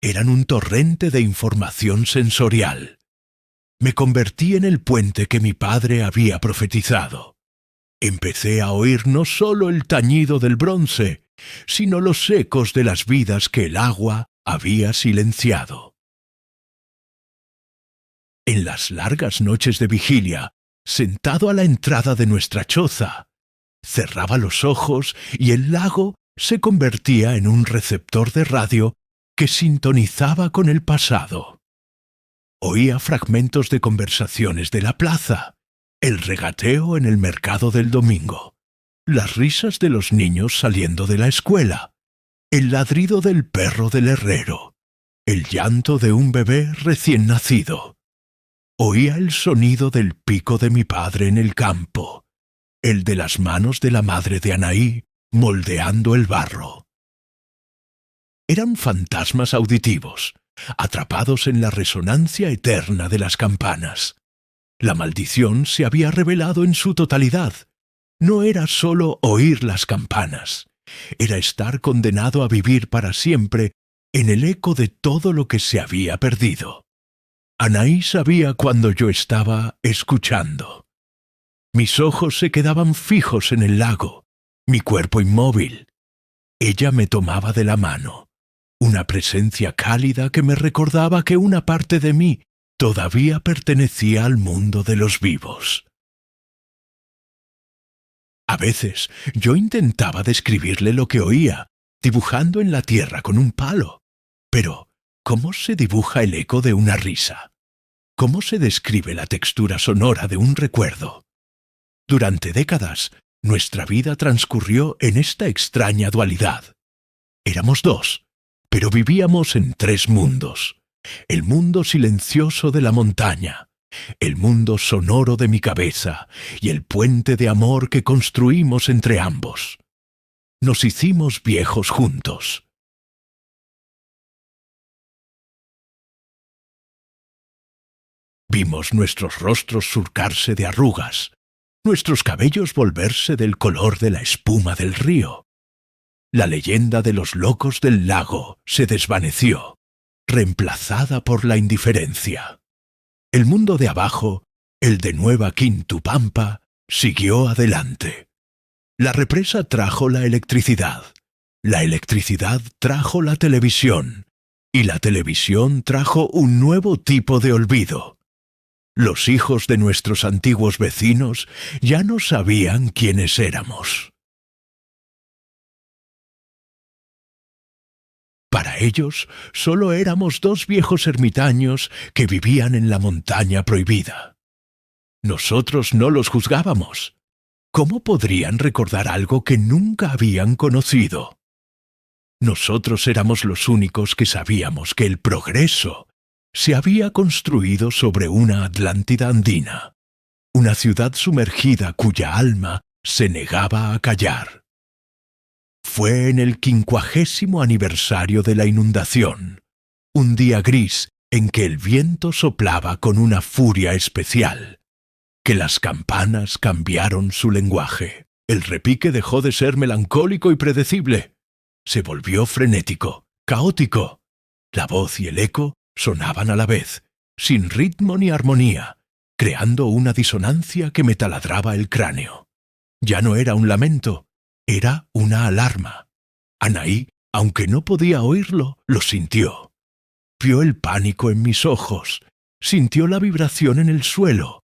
eran un torrente de información sensorial. Me convertí en el puente que mi padre había profetizado. Empecé a oír no solo el tañido del bronce, sino los ecos de las vidas que el agua había silenciado. En las largas noches de vigilia, sentado a la entrada de nuestra choza, cerraba los ojos y el lago se convertía en un receptor de radio que sintonizaba con el pasado. Oía fragmentos de conversaciones de la plaza, el regateo en el mercado del domingo, las risas de los niños saliendo de la escuela, el ladrido del perro del herrero, el llanto de un bebé recién nacido. Oía el sonido del pico de mi padre en el campo, el de las manos de la madre de Anaí moldeando el barro. Eran fantasmas auditivos, atrapados en la resonancia eterna de las campanas. La maldición se había revelado en su totalidad. No era solo oír las campanas, era estar condenado a vivir para siempre en el eco de todo lo que se había perdido. Anaí sabía cuando yo estaba escuchando. Mis ojos se quedaban fijos en el lago, mi cuerpo inmóvil. Ella me tomaba de la mano, una presencia cálida que me recordaba que una parte de mí todavía pertenecía al mundo de los vivos. A veces yo intentaba describirle lo que oía, dibujando en la tierra con un palo. Pero, ¿cómo se dibuja el eco de una risa? ¿Cómo se describe la textura sonora de un recuerdo? Durante décadas, nuestra vida transcurrió en esta extraña dualidad. Éramos dos, pero vivíamos en tres mundos. El mundo silencioso de la montaña, el mundo sonoro de mi cabeza y el puente de amor que construimos entre ambos. Nos hicimos viejos juntos. Vimos nuestros rostros surcarse de arrugas, nuestros cabellos volverse del color de la espuma del río. La leyenda de los locos del lago se desvaneció, reemplazada por la indiferencia. El mundo de abajo, el de Nueva Quintupampa, siguió adelante. La represa trajo la electricidad trajo la televisión, y la televisión trajo un nuevo tipo de olvido. Los hijos de nuestros antiguos vecinos ya no sabían quiénes éramos. Para ellos, solo éramos dos viejos ermitaños que vivían en la montaña prohibida. Nosotros no los juzgábamos. ¿Cómo podrían recordar algo que nunca habían conocido? Nosotros éramos los únicos que sabíamos que el progreso se había construido sobre una Atlántida andina, una ciudad sumergida cuya alma se negaba a callar. Fue en el 50º aniversario de la inundación, un día gris en que el viento soplaba con una furia especial, que las campanas cambiaron su lenguaje. El repique dejó de ser melancólico y predecible. Se volvió frenético, caótico. La voz y el eco sonaban a la vez, sin ritmo ni armonía, creando una disonancia que me taladraba el cráneo. Ya no era un lamento, era una alarma. Anaí, aunque no podía oírlo, lo sintió. Vio el pánico en mis ojos, sintió la vibración en el suelo,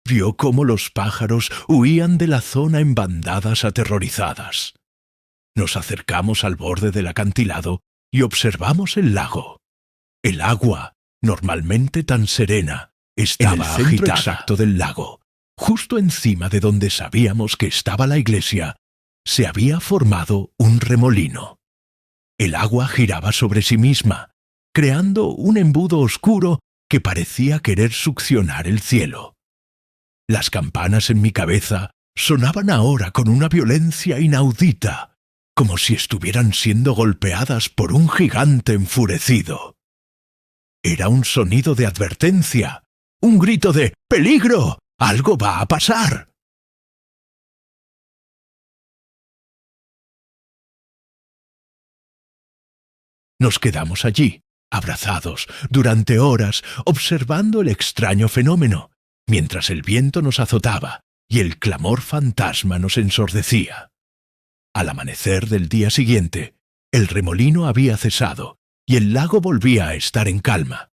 vio cómo los pájaros huían de la zona en bandadas aterrorizadas. Nos acercamos al borde del acantilado y observamos el lago. El agua, normalmente tan serena, estaba en el centro agitada. Exacto del lago, justo encima de donde sabíamos que estaba la iglesia, se había formado un remolino. El agua giraba sobre sí misma, creando un embudo oscuro que parecía querer succionar el cielo. Las campanas en mi cabeza sonaban ahora con una violencia inaudita, como si estuvieran siendo golpeadas por un gigante enfurecido. Era un sonido de advertencia, un grito de ¡peligro! ¡Algo va a pasar! Nos quedamos allí, abrazados, durante horas, observando el extraño fenómeno, mientras el viento nos azotaba y el clamor fantasma nos ensordecía. Al amanecer del día siguiente, el remolino había cesado y el lago volvía a estar en calma.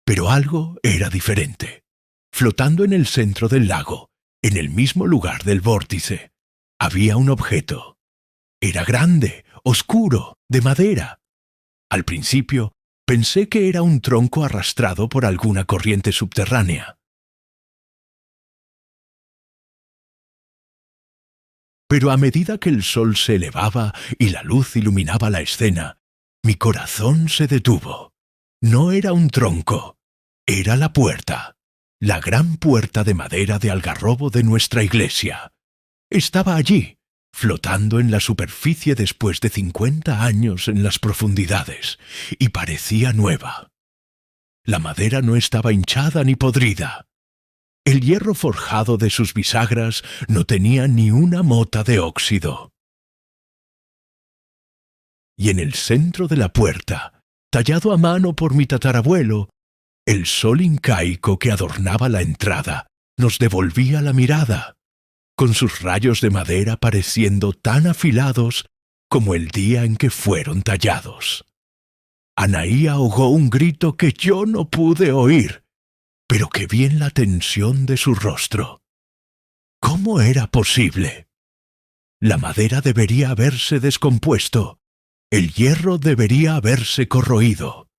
Pero algo era diferente. Flotando en el centro del lago, en el mismo lugar del vórtice, había un objeto. Era grande, oscuro, de madera. Al principio, pensé que era un tronco arrastrado por alguna corriente subterránea. Pero a medida que el sol se elevaba y la luz iluminaba la escena, mi corazón se detuvo. No era un tronco, era la puerta, la gran puerta de madera de algarrobo de nuestra iglesia. Estaba allí, flotando en la superficie después de 50 años en las profundidades, y parecía nueva. La madera no estaba hinchada ni podrida. El hierro forjado de sus bisagras no tenía ni una mota de óxido. Y en el centro de la puerta, tallado a mano por mi tatarabuelo, el sol incaico que adornaba la entrada nos devolvía la mirada, con sus rayos de madera pareciendo tan afilados como el día en que fueron tallados. Anaí ahogó un grito que yo no pude oír, pero que vi en la tensión de su rostro. ¿Cómo era posible? La madera debería haberse descompuesto, el hierro debería haberse corroído,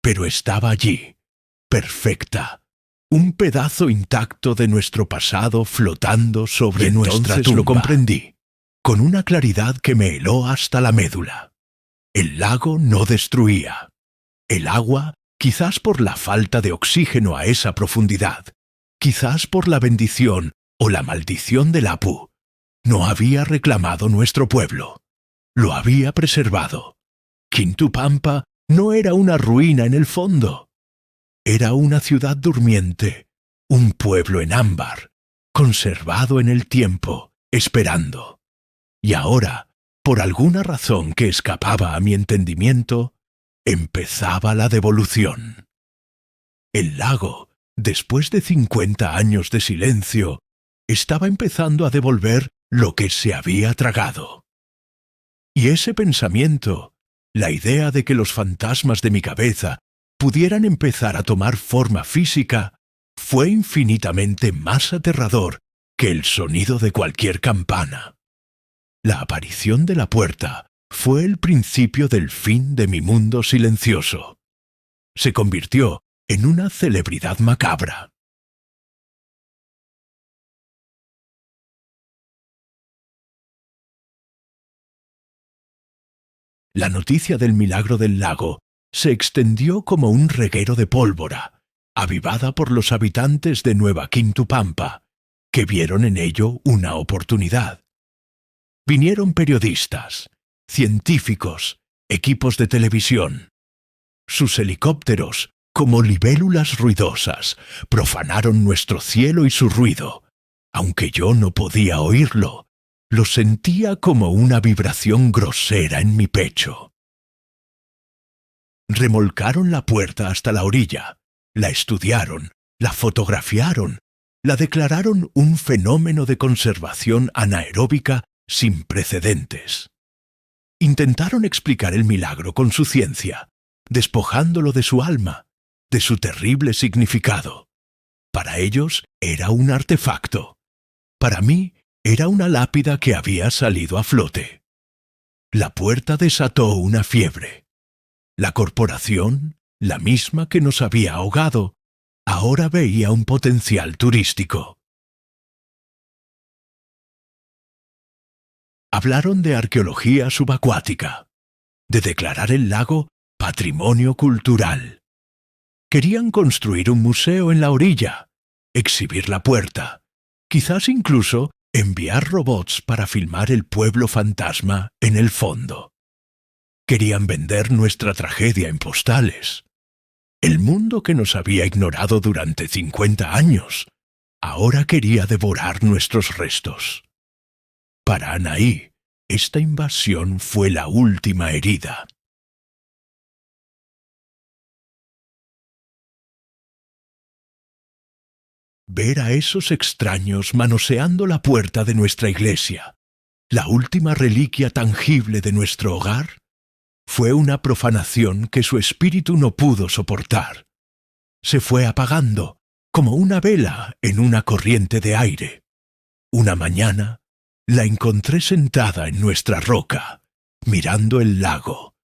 pero estaba allí, perfecta, un pedazo intacto de nuestro pasado flotando sobre nuestra tumba. Lo comprendí, con una claridad que me heló hasta la médula. El lago no destruía. El agua, quizás por la falta de oxígeno a esa profundidad, quizás por la bendición o la maldición del Apu, no había reclamado nuestro pueblo. Lo había preservado. Quintupampa no era una ruina en el fondo. Era una ciudad durmiente, un pueblo en ámbar, conservado en el tiempo, esperando. Y ahora, por alguna razón que escapaba a mi entendimiento, empezaba la devolución. El lago, después de 50 años de silencio, estaba empezando a devolver lo que se había tragado. Y ese pensamiento, la idea de que los fantasmas de mi cabeza pudieran empezar a tomar forma física, fue infinitamente más aterrador que el sonido de cualquier campana. La aparición de la puerta fue el principio del fin de mi mundo silencioso. Se convirtió en una celebridad macabra. La noticia del milagro del lago se extendió como un reguero de pólvora, avivada por los habitantes de Nueva Quintupampa, que vieron en ello una oportunidad. Vinieron periodistas, científicos, equipos de televisión. Sus helicópteros, Como libélulas ruidosas, profanaron nuestro cielo y su ruido. Aunque yo no podía oírlo, lo sentía como una vibración grosera en mi pecho. Remolcaron la puerta hasta la orilla, la estudiaron, la fotografiaron, la declararon un fenómeno de conservación anaeróbica sin precedentes. Intentaron explicar el milagro con su ciencia, despojándolo de su alma, de su terrible significado. Para ellos era un artefacto. Para mí era una lápida que había salido a flote. La puerta desató una fiebre. La corporación, la misma que nos había ahogado, ahora veía un potencial turístico. Hablaron de arqueología subacuática, de declarar el lago patrimonio cultural. Querían construir un museo en la orilla, exhibir la puerta, quizás incluso enviar robots para filmar el pueblo fantasma en el fondo. Querían vender nuestra tragedia en postales. El mundo que nos había ignorado durante 50 años, ahora quería devorar nuestros restos. Para Anaí, esta invasión fue la última herida. Ver a esos extraños manoseando la puerta de nuestra iglesia, la última reliquia tangible de nuestro hogar, fue una profanación que su espíritu no pudo soportar. Se fue apagando, como una vela en una corriente de aire. Una mañana, la encontré sentada en nuestra roca, mirando el lago,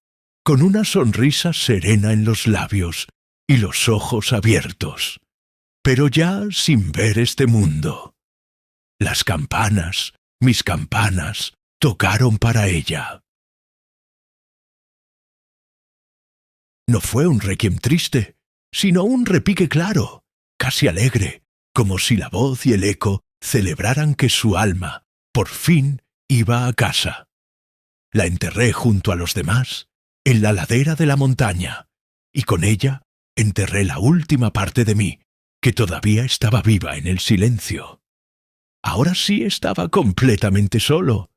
con una sonrisa serena en los labios y los ojos abiertos, pero ya sin ver este mundo. Las campanas, mis campanas, tocaron para ella. No fue un requiem triste, sino un repique claro, casi alegre, como si la voz y el eco celebraran que su alma, por fin, iba a casa. La enterré junto a los demás, en la ladera de la montaña, y con ella enterré la última parte de mí, que todavía estaba viva en el silencio. Ahora sí estaba completamente solo,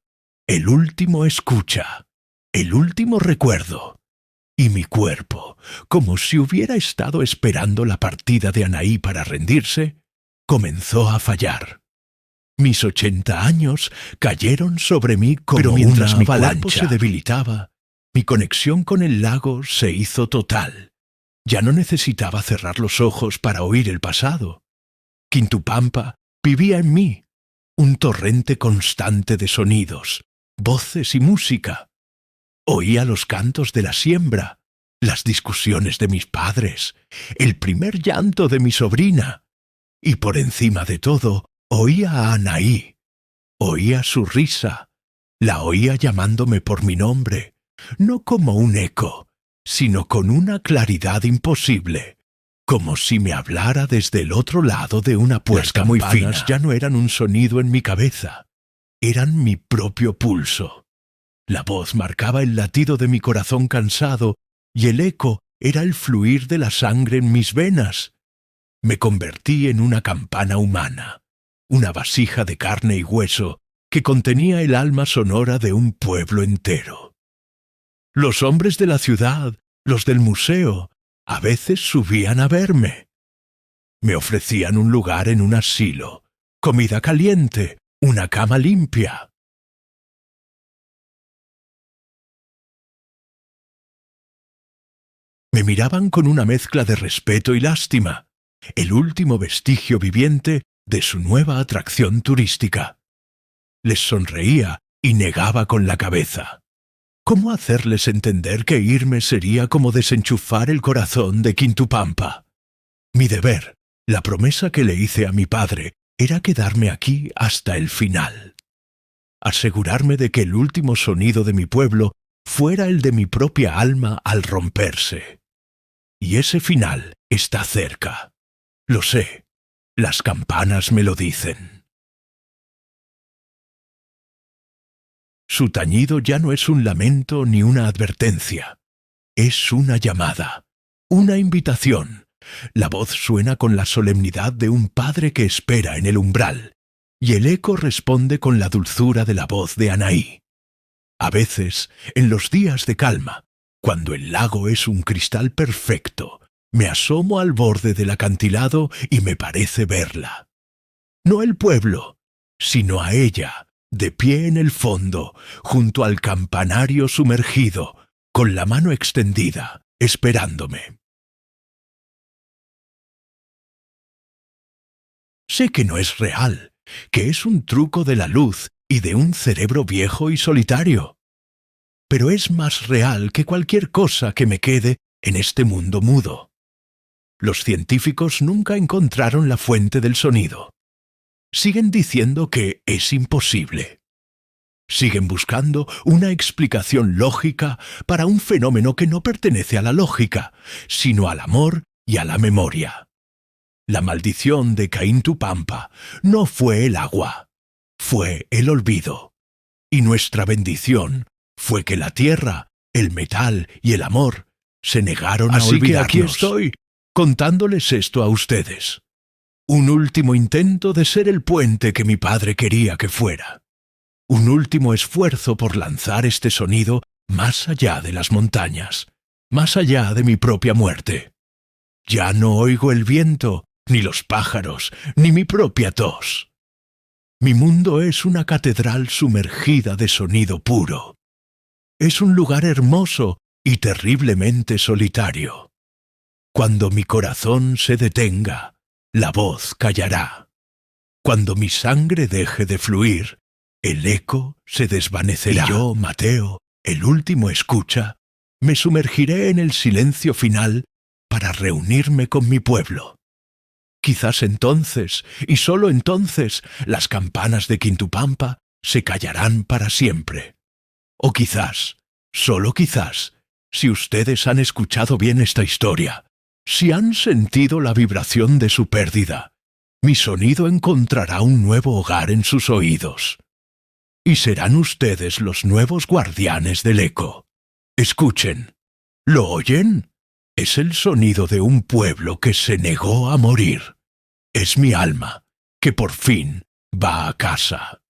el último escucha, el último recuerdo. Y mi cuerpo, como si hubiera estado esperando la partida de Anaí para rendirse, comenzó a fallar. Mis 80 años cayeron sobre mí como Pero mientras una mi avalancha. cuerpo Se debilitaba, mi conexión con el lago se hizo total. Ya no necesitaba cerrar los ojos para oír el pasado. Quintupampa vivía en mí, un torrente constante de sonidos, voces y música. Oía los cantos de la siembra, las discusiones de mis padres, el primer llanto de mi sobrina. Y por encima de todo, oía a Anaí. Oía su risa. La oía llamándome por mi nombre, no como un eco, sino con una claridad imposible, como si me hablara desde el otro lado de una puerta muy fina. Las campanas ya no eran un sonido en mi cabeza, eran mi propio pulso. La voz marcaba el latido de mi corazón cansado y el eco era el fluir de la sangre en mis venas. Me convertí en una campana humana, una vasija de carne y hueso que contenía el alma sonora de un pueblo entero. Los hombres de la ciudad, los del museo, a veces subían a verme. Me ofrecían un lugar en un asilo, comida caliente, una cama limpia. Me miraban con una mezcla de respeto y lástima, el último vestigio viviente de su nueva atracción turística. Les sonreía y negaba con la cabeza. ¿Cómo hacerles entender que irme sería como desenchufar el corazón de Quintupampa? Mi deber, la promesa que le hice a mi padre, era quedarme aquí hasta el final. Asegurarme de que el último sonido de mi pueblo fuera el de mi propia alma al romperse. Y ese final está cerca. Lo sé. Las campanas me lo dicen. Su tañido ya no es un lamento ni una advertencia. Es una llamada, una invitación, La voz suena con la solemnidad de un padre que espera en el umbral, y el eco responde con la dulzura de la voz de Anaí. A veces, en los días de calma, cuando el lago es un cristal perfecto, me asomo al borde del acantilado y me parece verla. No el pueblo, sino a ella, de pie en el fondo, junto al campanario sumergido, con la mano extendida, esperándome. Sé que no es real, que es un truco de la luz y de un cerebro viejo y solitario. Pero es más real que cualquier cosa que me quede en este mundo mudo. Los científicos nunca encontraron la fuente del sonido. Siguen diciendo que es imposible. Siguen buscando una explicación lógica para un fenómeno que no pertenece a la lógica, sino al amor y a la memoria. La maldición de Caín Tupampa no fue el agua, fue el olvido. Y nuestra bendición fue que la tierra, el metal y el amor se negaron a olvidarnos. Así que aquí estoy, contándoles esto a ustedes. Un último intento de ser el puente que mi padre quería que fuera. Un último esfuerzo por lanzar este sonido más allá de las montañas, más allá de mi propia muerte. Ya no oigo el viento, ni los pájaros, ni mi propia tos. Mi mundo es una catedral sumergida de sonido puro. Es un lugar hermoso y terriblemente solitario. Cuando mi corazón se detenga, la voz callará. Cuando mi sangre deje de fluir, el eco se desvanecerá. Y yo, Mateo, el último escucha, me sumergiré en el silencio final para reunirme con mi pueblo. Quizás entonces, y solo entonces, las campanas de Quintupampa se callarán para siempre. O quizás, solo quizás, si ustedes han escuchado bien esta historia, si han sentido la vibración de su pérdida, mi sonido encontrará un nuevo hogar en sus oídos. Y serán ustedes los nuevos guardianes del eco. Escuchen. ¿Lo oyen? Es el sonido de un pueblo que se negó a morir. Es mi alma, que por fin va a casa.